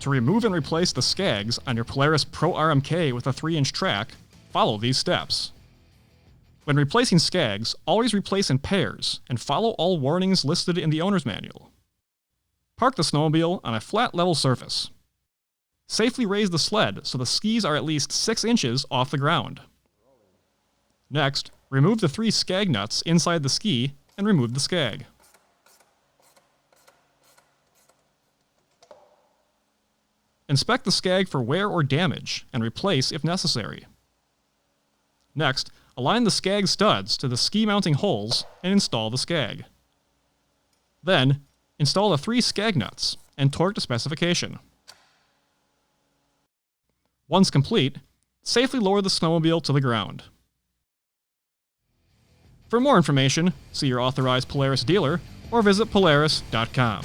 To remove and replace the Skags on your Polaris Pro-RMK with a 3-inch track, follow these steps. When replacing Skags, always replace in pairs and follow all warnings listed in the owner's manual. Park the snowmobile on a flat level surface. Safely raise the sled so the skis are at least 6 inches off the ground. Next, remove the 3 Skag nuts inside the ski and remove the Skag. Inspect the Skag for wear or damage and replace if necessary. Next, align the Skag studs to the ski mounting holes and install the Skag. Then, install the 3 Skag nuts and torque to specification. Once complete, safely lower the snowmobile to the ground. For more information, see your authorized Polaris dealer or visit Polaris.com.